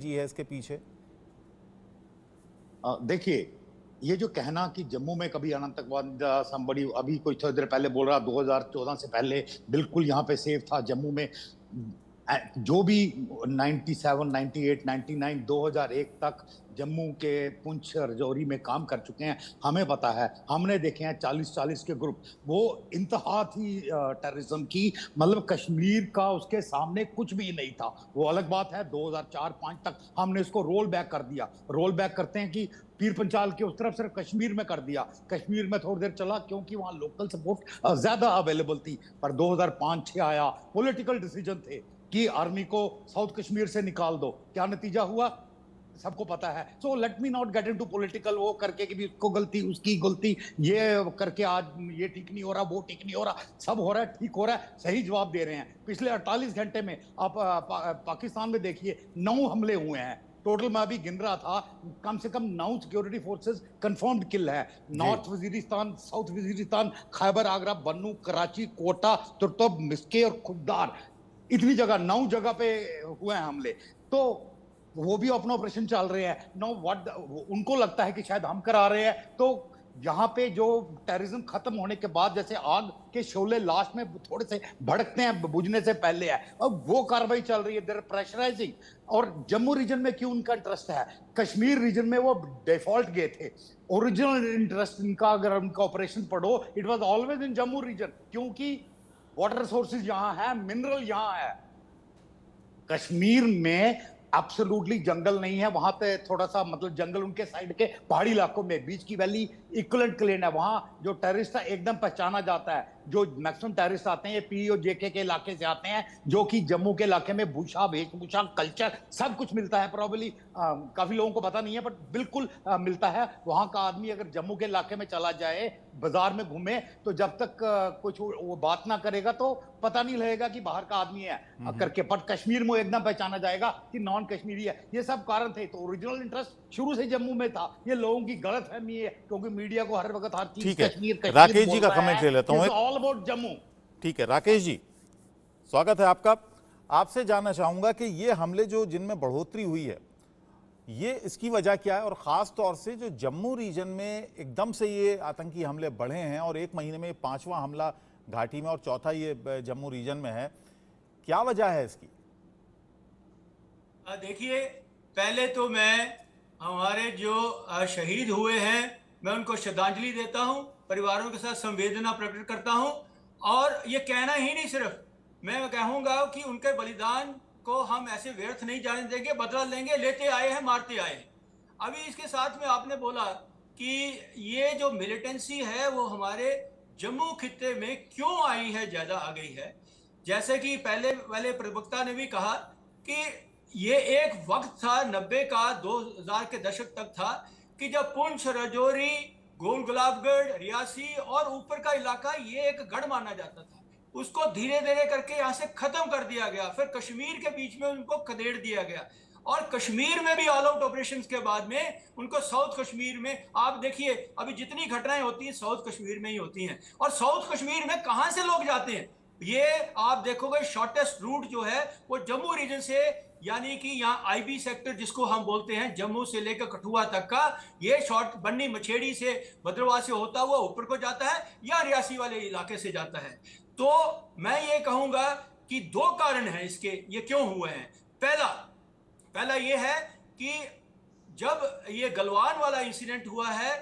जी है इसके पीछे? देखिए, ये जो कहना कि जम्मू में कभी आतंकवाद संबड़ी अभी कोई थोड़ी देर पहले बोल रहा 2014 से पहले बिल्कुल यहाँ पे सेफ था जम्मू में। जो भी 97, 98, 99, 2001 तक जम्मू के पुंछ राजौरी में काम कर चुके हैं, हमें पता है। हमने देखे हैं 40-40 के ग्रुप, वो इंतहा थी टेररिज्म की। मतलब कश्मीर का उसके सामने कुछ भी नहीं था। वो अलग बात है 2004-5 तक हमने इसको रोल बैक कर दिया। रोल बैक करते हैं कि पीर पंचाल के उस तरफ सिर्फ कश्मीर में कर दिया। कश्मीर में थोड़ी देर चला क्योंकि वहां लोकल सपोर्ट ज्यादा अवेलेबल थी। पर 2005-6 आया, पॉलिटिकल डिसीजन थे कि आर्मी को साउथ कश्मीर से निकाल दो। क्या नतीजा हुआ सबको पता है। So let me not get into political वो करके कि भी उसको गलती उसकी गलती, ये करके आज ये ठीक नहीं हो रहा, वो ठीक नहीं हो रहा। सब हो रहा है, ठीक हो रहा है, सही जवाब दे रहे हैं। पिछले 48 घंटे में आप पाकिस्तान में देखिए 9 हमले हुए हैं टोटल। मैं अभी गिन रहा था, कम से कम 9 सिक्योरिटी फोर्सेस कंफर्म्ड किल है। नॉर्थ वजीरिस्तान, साउथ वजीरिस्तान, खैबर आगरा, बन्नू, कराची, कोटा, तुर्तब, मिस्के और खुददार, इतनी जगह 9 जगह पे हुए हैं हमले। तो वो भी अपना ऑपरेशन चल रहे हैं। नो व्हाट, उनको लगता है कि शायद हम करा रहे हैं। तो यहाँ पे जो टेररिज्म खत्म होने के बाद जैसे आग के शोले लास्ट में थोड़े से भड़कते हैं, बुझने से पहले है, अब वो कार्रवाई चल रही है, देयर प्रेशराइजिंग। और जम्मू रीजन में क्यों उनका इंटरेस्ट है? कश्मीर रीजन में वो डिफॉल्ट गए थे। ओरिजिनल इंटरेस्ट इनका, अगर उनका ऑपरेशन पढ़ो, it was always in Jammu region, क्योंकि वाटर रिसोर्सेज यहाँ है, मिनरल यहाँ है। कश्मीर में एब्सोल्युटली जंगल नहीं है। वहां पे थोड़ा सा मतलब जंगल उनके साइड के पहाड़ी इलाकों में, बीच की वैली इक्वलेंट क्लेन है। वहां जो टेररिस्ट है एकदम पहचाना जाता है। जो मैक्सिमम टेररिस्ट आते हैं ये पीओ जेके के इलाके से आते हैं, जो कि जम्मू के इलाके में भूषा, वेशभूषा, कल्चर सब कुछ मिलता है। प्रॉब्ली काफी लोगों को पता नहीं है, बट बिल्कुल मिलता है। वहां का आदमी अगर जम्मू के इलाके में चला जाए, बाजार में घूमे, तो जब तक कुछ वो बात ना करेगा तो पता नहीं लगेगा कि बाहर का आदमी है करके। बट कश्मीर में एकदम पहचाना जाएगा कि नॉन कश्मीरी है। ये सब कारण थे। तो ओरिजिनल इंटरेस्ट शुरू से जम्मू में था। ये लोगों की गलत फहमी है, क्योंकि मीडिया को हर वक्त हर चीज ठीक है, कश्मीर कश्मीर राकेश जी बोल का रहा कमेंट ले लेता है। हूं। It's all about Jammu. ठीक है राकेश जी, स्वागत है आपका। आपसे जानना चाहूंगा कि ये हमले जो जिनमें बढ़ोतरी हुई है, ये इसकी वजह क्या है? और खास तौर से जो जम्मू रीजन में एकदम से ये आतंकी हमले बढ़े हैं, और एक महीने में 5वां हमला घाटी में और चौथा ये जम्मू रीजन में है, क्या वजह है इसकी? देखिए, पहले तो मैं हमारे जो शहीद हुए हैं, मैं उनको श्रद्धांजलि देता हूं, परिवारों के साथ संवेदना प्रकट करता हूं। और ये कहना ही नहीं, सिर्फ मैं कहूंगा कि उनके बलिदान को हम ऐसे व्यर्थ नहीं जाने देंगे, बदला लेंगे। लेते आए हैं, मारते आए हैं। अभी इसके साथ में आपने बोला कि ये जो मिलिटेंसी है वो हमारे जम्मू खित्ते में क्यों आई है, ज़्यादा आ गई है। जैसे कि पहले वाले प्रवक्ता ने भी कहा कि ये एक वक्त था 90 का, 2000 के दशक तक था, कि जब पुंछ, राजौरी, गोल गुलाबगढ़, रियासी और ऊपर का इलाका ये एक गढ़ माना जाता था। उसको धीरे धीरे करके यहाँ से खत्म कर दिया गया। फिर कश्मीर के बीच में उनको खदेड़ दिया गया, और कश्मीर में भी ऑल आउट ऑपरेशंस के बाद में उनको साउथ कश्मीर में, आप देखिए अभी जितनी घटनाएं होती हैं साउथ कश्मीर में ही होती हैं। और साउथ कश्मीर में कहां से लोग जाते हैं, ये आप देखोगे शॉर्टेस्ट रूट जो है वो जम्मू रीजन से, यानी कि यहाँ आईबी सेक्टर जिसको हम बोलते हैं, जम्मू से लेकर कठुआ तक का, ये शॉर्ट बन्नी मछेड़ी से, भद्रवाह से होता हुआ ऊपर को जाता है या रियासी वाले इलाके से जाता है। तो मैं ये कहूंगा कि 2 कारण हैं इसके, ये क्यों हुए हैं। पहला ये है कि जब ये गलवान वाला इंसिडेंट हुआ है,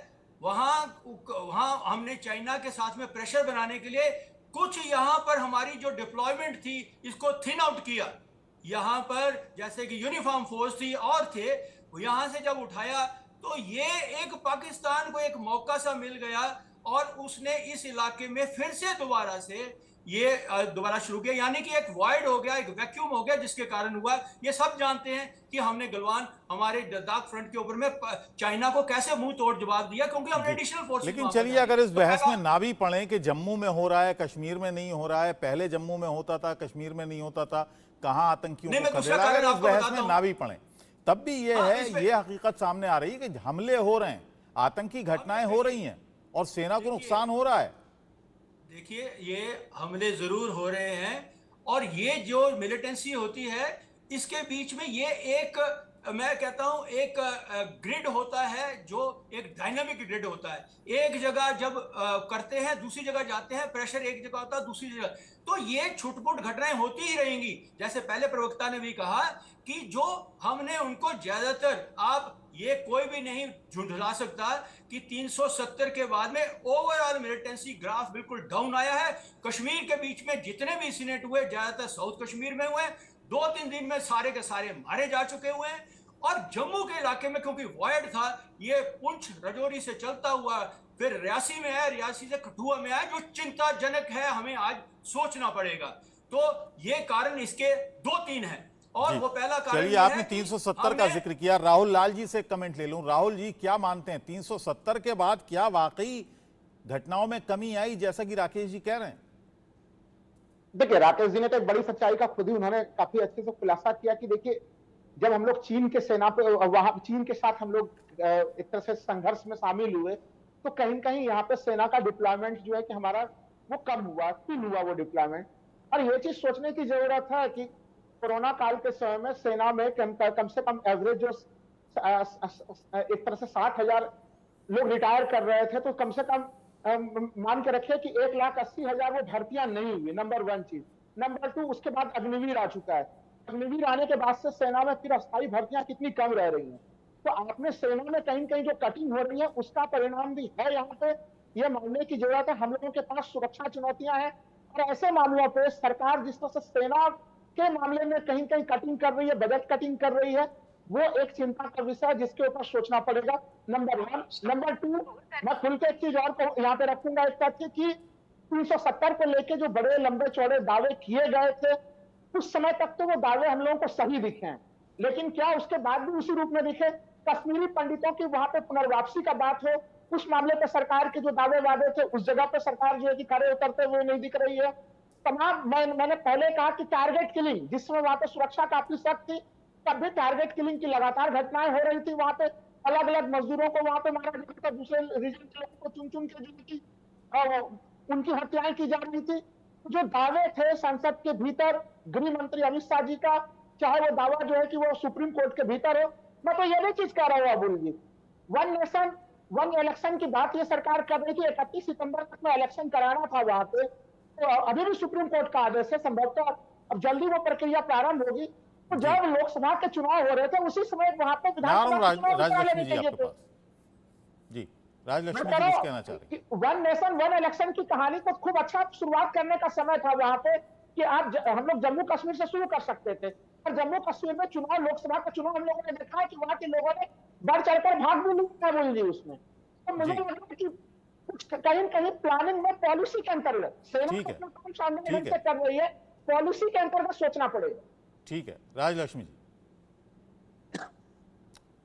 वहां हमने चाइना के साथ में प्रेशर बनाने के लिए कुछ यहां पर हमारी जो डिप्लॉयमेंट थी इसको थिन आउट किया। यहां पर जैसे कि यूनिफॉर्म फोर्स थी और थे, यहां से जब उठाया तो ये एक पाकिस्तान को एक मौका सा मिल गया, और उसने इस इलाके में फिर से दोबारा से ये दोबारा शुरू किया। यानी कि एक वॉइड हो गया, एक वैक्यूम हो गया, जिसके कारण हुआ। ये सब जानते हैं कि हमने गलवान, हमारे लद्दाख फ्रंट के ऊपर में चाइना को कैसे मुंह तोड़ जवाब दिया, क्योंकि हमने एडिशनल फोर्स। लेकिन चलिए, अगर इस बहस में ना भी पड़े कि जम्मू में हो रहा है, कश्मीर में नहीं हो रहा है, पहले जम्मू में होता था, कश्मीर में नहीं होता था, कहाँ आतंकियों को खदेड़ा, अगर इस बहस में ना भी पड़े, तब भी ये है, ये हकीकत सामने आ रही है कि हमले हो रहे हैं, आतंकी घटनाएं हो रही हैं और सेना को नुकसान हो रहा है। देखिए, ये हमले जरूर हो रहे हैं, और ये जो मिलिटेंसी होती है इसके बीच में ये एक मैं कहता हूं एक ग्रिड होता है, जो एक डायनामिक ग्रिड होता है। एक जगह जब करते हैं, दूसरी जगह जाते हैं, प्रेशर एक जगह होता है, दूसरी जगह, तो ये छुटपुट घटनाएं होती ही रहेंगी। जैसे पहले प्रवक्ता ने भी कहा कि जो हमने उनको ज्यादातर, आप ये कोई भी नहीं झुंझला सकता कि 370 के बाद में ओवरऑल मिलिटेंसी ग्राफ बिल्कुल डाउन आया है। कश्मीर के बीच में जितने भी इंसिडेंट हुए ज्यादातर साउथ कश्मीर में हुए, 2-3 दिन में सारे के सारे मारे जा चुके हुए हैं। और जम्मू के इलाके में क्योंकि वॉयड था, ये पुंछ रजौरी से चलता हुआ फिर रियासी में है, रियासी से कठुआ में है, जो चिंताजनक है, हमें आज सोचना पड़ेगा। तो ये कारण इसके 2-3 हैं। और जी। वो पहला कारण चलिए, ये आपने है कि 370 का जिक्र किया। राहुल लाल जी से कमेंट ले लूं। राहुल जी, क्या मानते हैं 370 के बाद क्या वाकई घटनाओं में कमी आई, जैसा कि राकेश जी कह रहे हैं? देखिए, राकेश जी ने तो एक बड़ी सच्चाई का खुद ही उन्होंने काफी अच्छे से खुलासा किया कि देखिए, जब हम लोग चीन के सेना पे वहां चीन के साथ हम लोग एक तरह से संघर्ष में शामिल हुए, तो कहीं न कहीं यहाँ पे सेना का डिप्लॉयमेंट जो है कि हमारा वो कम हुआ, क्यों हुआ वो डिप्लॉयमेंट। और ये चीज सोचने की जरूरत है कि कोरोना काल के समय में सेना में कम से कम एवरेज जो एक तरह से 60,000 लोग रिटायर कर रहे थे, तो कम से कम मान के रखिए कि 1,80,000 वो भर्तियां नहीं हुई। नंबर 1 चीज। नंबर 2, उसके बाद अग्निवीर आ चुका है। अग्निवीर आने के बाद से सेना में फिर अस्थायी भर्तियां कितनी कम रह रही हैं। तो आपने सेना में कहीं कहीं जो कटिंग हो रही है, उसका परिणाम भी है यहाँ पे। ये मानने की जरूरत है, हम लोगों के पास सुरक्षा चुनौतियां हैं, और ऐसे मामलों पे सरकार जिस तरह से सेना के मामले में कहीं कहीं कटिंग कर रही है, बजट कटिंग कर रही है, वो एक चिंता का विषय है जिसके ऊपर सोचना पड़ेगा। नंबर 1। नंबर 2, मैं खुल के एक चीज और यहाँ पे रखूंगा, एक तथ्य कि 370 को लेके जो बड़े लंबे चौड़े दावे किए गए थे, उस समय तक तो वो दावे हम लोगों को सही दिखे हैं, लेकिन क्या उसके बाद भी उसी रूप में दिखे? कश्मीरी पंडितों की वहां पे पुनर्वापसी का बात हो, उस मामले पे सरकार के जो दावे वादे थे, उस जगह पे सरकार जो है कि खड़े उतरते हुए नहीं दिख रही है। तमाम मैंने पहले कहा कि टारगेट किलिंग, जिस समय वहां पे सुरक्षा काफी सख्त थी, तब भी टारगेट किलिंग की लगातार घटनाएं हो रही थी। वहां पे अलग अलग मजदूरों को वहां पे मारा जाता था, दूसरे रीजन के लोगों को चुन चुन के उनकी हत्याएं की जा रही थी। जो दावे थे संसद के भीतर गृह मंत्री अमित शाह जी का, चाहे वो दावा जो है कि वो सुप्रीम कोर्ट के भीतर हो, मैं तो ये भी चीज कह रहा हूँ अबुल जी, 1 नेशन 1 इलेक्शन की बात ये सरकार कर रही थी। 31 सितंबर तक में इलेक्शन कराना था वहां पे, तो अभी भी सुप्रीम कोर्ट का आदेश है, संभवतः अब जल्दी वो प्रक्रिया प्रारंभ होगी। तो जब लोकसभा के चुनाव हो रहे थे, उसी समय वहां पे विधानसभा के चुनाव करा लेने चाहिए थे। जी, राजलक्ष्मी जी कुछ कहना चाह रही हैं। 1 नेशन 1 इलेक्शन की कहानी को खूब अच्छा शुरुआत करने का समय था वहां पे, कि आप हम लोग जम्मू कश्मीर से शुरू कर सकते थे। और जम्मू कश्मीर में चुनाव, लोकसभा का चुनाव, हम लोगों ने देखा है कि वहां के लोगों ने बढ़ चढ़कर भाग भी लिया बोल जी उसमें। तो मुझे लगा कि कुछ कहीं कहीं प्लानिंग में, पॉलिसी के अंतर्गत सेना अपना काम सामने से कर रही है, पॉलिसी के अंतर्गत सोचना पड़ेगा। ठीक है राजलक्ष्मी जी,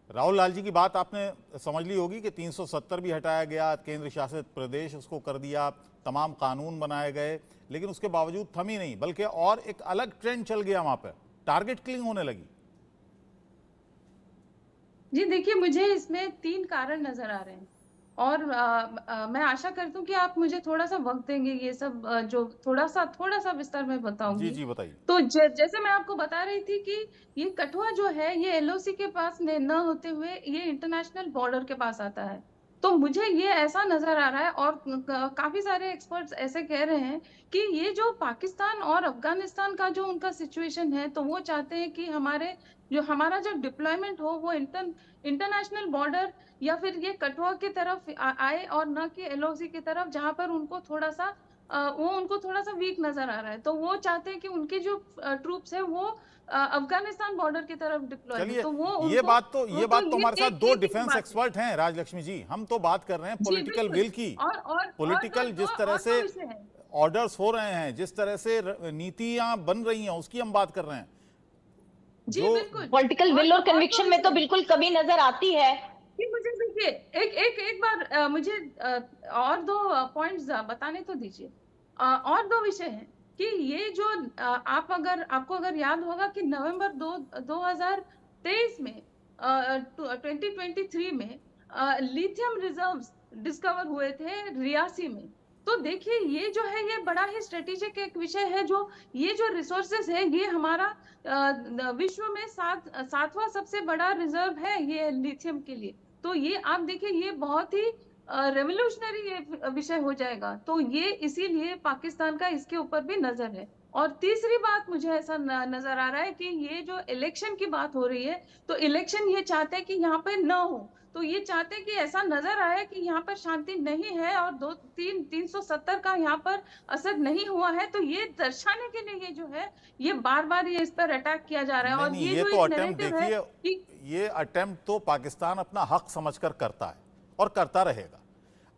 राहुल लाल जी की बात आपने समझ ली होगी कि 370 भी हटाया गया, केंद्र शासित प्रदेश उसको कर दिया, तमाम कानून बनाए गए, लेकिन उसके बावजूद थमी नहीं, बल्कि और एक अलग ट्रेंड चल गया, वहां पर टारगेट किलिंग होने लगी। जी देखिए, मुझे इसमें 3 कारण नजर आ रहे हैं, और मैं आशा करती हूँ कि आप मुझे थोड़ा सा वक्त देंगे, ये सब जो थोड़ा सा विस्तार में बताऊंगी। जी बताइए। तो जैसे मैं आपको बता रही थी कि ये कठुआ जो है, ये एलओसी के पास न होते हुए ये इंटरनेशनल बॉर्डर के पास आता है। तो मुझे ये ऐसा नजर आ रहा है, और काफी सारे एक्सपर्ट्स ऐसे कह रहे हैं कि ये जो पाकिस्तान और अफगानिस्तान का जो उनका सिचुएशन है, तो वो चाहते हैं कि हमारा जो डिप्लॉयमेंट हो वो इंटरनेशनल बॉर्डर या फिर ये कठुआ की तरफ आए, और न कि एलओसी की तरफ, जहां पर उनको थोड़ा सा वीक नजर आ रहा है। तो वो चाहते हैं कि उनके जो ट्रूप्स है वो अफगानिस्तान बॉर्डर की तरफ डिप्लॉय। चलिए, तो वो ये बात तो हमारे साथ 2 डिफेंस एक्सपर्ट हैं राजलक्ष्मी जी, हम तो बात कर रहे हैं पॉलिटिकल विल की, पॉलिटिकल जिस तरह से ऑर्डर्स हो रहे हैं, जिस तरह से नीतियां बन रही हैं, उसकी हम बात कर रहे हैं। जी बिल्कुल, पॉलिटिकल विल और कन्विक्शन में तो बिल्कुल कमी नजर आती है। मुझे देखिए एक बार मुझे और 2 पॉइंट्स बताने तो दीजिए। और 2 विषय हैं कि ये जो आपको अगर याद होगा कि नवंबर 2023 में 2023 में लिथियम रिजर्व्स डिस्कवर हुए थे रियासी में, तो देखिए ये जो है ये बड़ा ही स्ट्रेटेजिक एक विषय है, जो ये जो रिसोर्सेज है ये हमारा विश्व में सातवां सबसे बड़ा रिजर्व है ये लिथियम के लिए। तो ये आप देखिए ये बहुत ही रेवोल्यूशनरी ये विषय हो जाएगा। तो ये इसीलिए पाकिस्तान का इसके ऊपर भी नजर है। और तीसरी बात मुझे ऐसा नजर आ रहा है कि ये जो इलेक्शन की बात हो रही है, तो इलेक्शन ये चाहते हैं कि यहाँ पे न हो। तो ये चाहते हैं कि ऐसा नजर आए कि यहाँ पर शांति नहीं है और 370 का यहाँ पर असर नहीं हुआ है। तो ये दर्शाने के लिए ये जो है ये बार बार ये इस पर अटैक किया जा रहा है। और नहीं, ये ये जो तो एक अटेम्प्ट नैरेटिव है देखिए, कि ये अटेम्प्ट तो पाकिस्तान अपना हक समझकर करता है और करता रहेगा।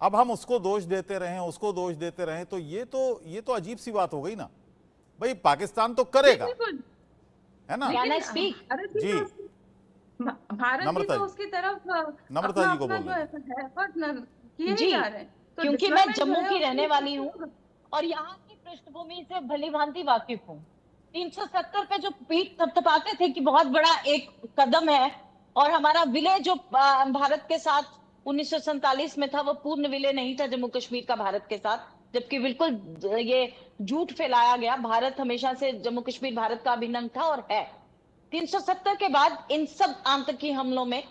अब हम उसको दोष देते रहें, उसको दोष देते रहें, तो ये तो अजीब सी बात हो गई ना। भाई पाकिस्तान तो करेगा, बिल्कुल है ना। Can I speak? भारत भी जी। तो भारत भी नम्रता तो जी। उसकी तरफ नम्रता जी को अपना बोल जो रहे है एफर्ट किए ही जी, जा रहे हैं। तो क्योंकि मैं deployment जो जम्मू है की उसकी रहने वाली हूँ तरफ- और यहाँ की पृष्ठभूमि से भली भांति वाकिफ हूँ। 370 पे जो पीठ थपथपाते थे कि बहुत बड़ा एक कदम है, और हमारा विलय जो भारत के साथ 1947 में था, वो पूर्ण विलय नहीं था जम्मू कश्मीर का भारत के साथ, जबकि बिल्कुल ये झूठ फैलाया गया। भारत हमेशा से जम्मू कश्मीर भारत का अभिन्न अंग था और है। 370 के बाद इन सब आतंकी हमलों में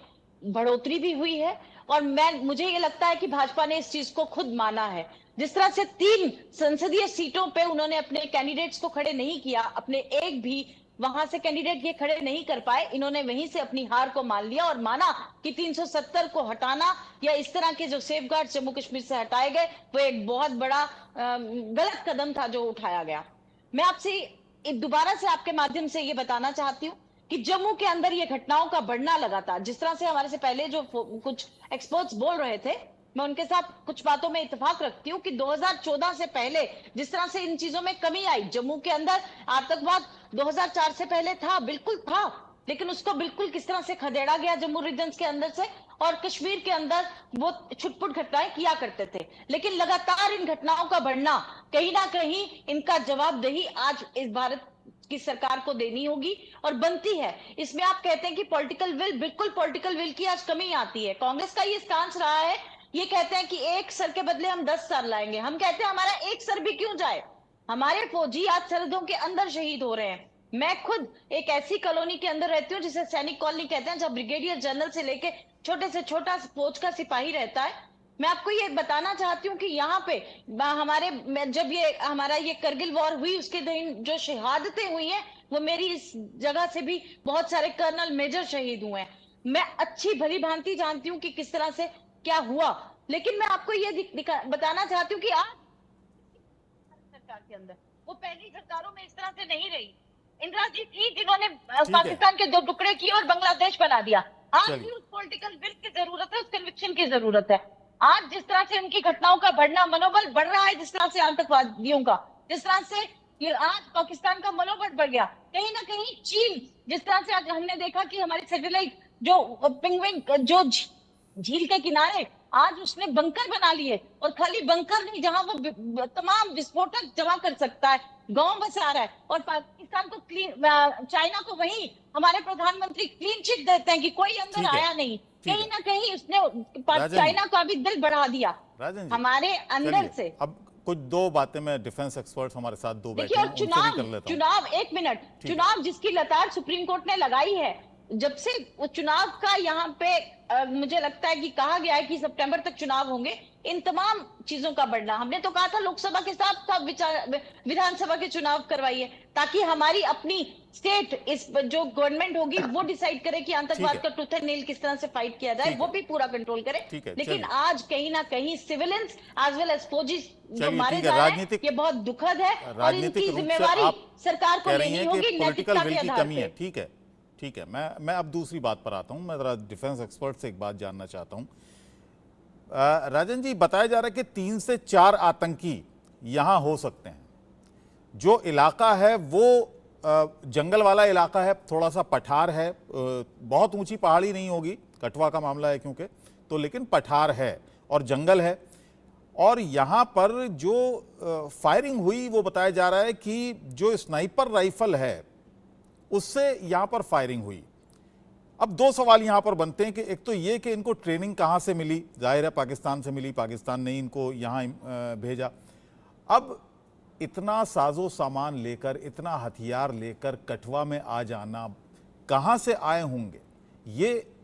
बढ़ोतरी भी हुई है, और मुझे ये लगता है कि भाजपा ने इस चीज को खुद माना है। जिस तरह से 3 संसदीय सीटों पे उन्होंने अपने कैंडिडेट्स को खड़े नहीं किया, अपने एक भी वहां से कैंडिडेट ये खड़े नहीं कर पाए, इन्होंने वहीं से अपनी हार को मान लिया और माना कि 370 को हटाना या इस तरह के जो सेफगार्ड जम्मू कश्मीर से हटाए गए वो एक बहुत बड़ा गलत कदम था जो उठाया गया। मैं आपसे दोबारा से आपके माध्यम से ये बताना चाहती हूँ कि जम्मू के अंदर ये घटनाओं का बढ़ना लगातार, जिस तरह से हमारे से पहले जो कुछ एक्सपर्ट्स बोल रहे थे, मैं उनके साथ कुछ बातों में इत्तेफाक रखती हूँ कि 2014 से पहले जिस तरह से इन चीजों में कमी आई, जम्मू के अंदर आतंकवाद 2004 से पहले था, बिल्कुल था, लेकिन उसको बिल्कुल किस तरह से खदेड़ा गया जम्मू रीजन के अंदर से, और कश्मीर के अंदर वो छुटपुट घटनाएं किया करते थे। लेकिन लगातार इन घटनाओं का बढ़ना, कहीं ना कहीं इनका जवाबदेही आज इस भारत की सरकार को देनी होगी और बनती है। इसमें आप कहते हैं कि पॉलिटिकल विल, बिल्कुल पॉलिटिकल विल की आज कमी आती है। कांग्रेस का ये स्टांस रहा है, ये कहते हैं कि 1 सर के बदले हम 10 सर लाएंगे। हम कहते हैं हमारा 1 सर भी क्यों जाए, हमारे फौजी आज सरहदों के अंदर शहीद हो रहे हैं। मैं खुद एक ऐसी कॉलोनी के अंदर रहती हूँ जिसे सैनिक कॉलोनी कहते हैं, जब ब्रिगेडियर जनरल से लेके छोटे से छोटा फौज का सिपाही रहता है। मैं आपको ये बताना चाहती हूँ कि यहाँ पे हमारे जब ये हमारा ये करगिल वॉर हुई, उसके दिन जो शहादतें हुई हैं, वो मेरी इस जगह से भी बहुत सारे कर्नल मेजर शहीद हुए हैं। मैं अच्छी भली भांति जानती हूँ कि किस तरह से क्या हुआ, लेकिन मैं आपको ये बताना चाहती हूँ कि आज सरकार के अंदर वो पहली सरकारों में इस तरह से नहीं रही। इंदिरा जी थी जिन्होंने पाकिस्तान के 2 टुकड़े किए और बांग्लादेश बना दिया। आज भी उस पॉलिटिकल विल की जरूरत है, उस कन्विक्शन की जरूरत है। आज जिस तरह से उनकी घटनाओं का बढ़ना, मनोबल बढ़ रहा है, जिस तरह से आतंकवादियों का, जिस तरह से ये आज पाकिस्तान का मनोबल बढ़ गया, कहीं ना कहीं चीन, जिस तरह से आज हमने देखा कि हमारे सैटेलाइट जो पिंगविन जो झील के किनारे आज उसने बंकर बना लिए, और खाली बंकर नहीं, जहां वो तमाम विस्फोटक जमा कर सकता है, गांव बसा रहा है, और पाकिस्तान को चाइना को वही हमारे प्रधानमंत्री क्लीन चिट देते हैं कि कोई अंदर आया नहीं। कहीं ना कहीं उसने चाइना का भी दिल बढ़ा दिया हमारे अंदर से। अब कुछ 2 बातें मैं डिफेंस एक्सपर्ट्स हमारे साथ 2 बैठे हैं, उनसे भी कर लेता हूं। चुनाव 1 मिनट, चुनाव जिसकी लतार सुप्रीम कोर्ट ने लगाई है, जब से वो चुनाव का यहाँ पे मुझे लगता है कि कहा गया है कि सितंबर तक चुनाव होंगे, इन तमाम चीजों का बढ़ना, हमने तो कहा था लोकसभा के साथ विधानसभा के चुनाव करवाइए, ताकि हमारी अपनी स्टेट इस जो गवर्नमेंट होगी वो डिसाइड करे कि आतंकवाद का टूथ एंड नेल किस तरह से फाइट किया जाए, वो भी पूरा कंट्रोल करे। लेकिन आज कहीं ना कहीं सिविलियंस एज वेल एज फौजी जो मारे जा रहे हैं, ये बहुत दुखद है और इनकी जिम्मेवारी सरकार को लेनी होगी नैतिकता के आधार पे। ठीक है, ठीक है। मैं अब दूसरी बात पर आता हूं। मैं जरा डिफेंस एक्सपर्ट से एक बात जानना चाहता हूं। राजन जी, बताया जा रहा है कि 3 से 4 आतंकी यहां हो सकते हैं। जो इलाका है वो जंगल वाला इलाका है, थोड़ा सा पठार है, बहुत ऊंची पहाड़ी नहीं होगी, कठुआ का मामला है क्योंकि, तो लेकिन पठार है और जंगल है। और यहां पर जो फायरिंग हुई वो बताया जा रहा है कि जो स्नाइपर राइफल है उससे यहां पर फायरिंग हुई। अब 2 सवाल यहां पर बनते हैं कि एक तो ये कि इनको ट्रेनिंग कहां से मिली, जाहिर है पाकिस्तान से मिली, पाकिस्तान ने इनको यहां भेजा। अब इतना साजो सामान लेकर, इतना हथियार लेकर कठुआ में आ जाना, कहाँ से आए होंगे, ये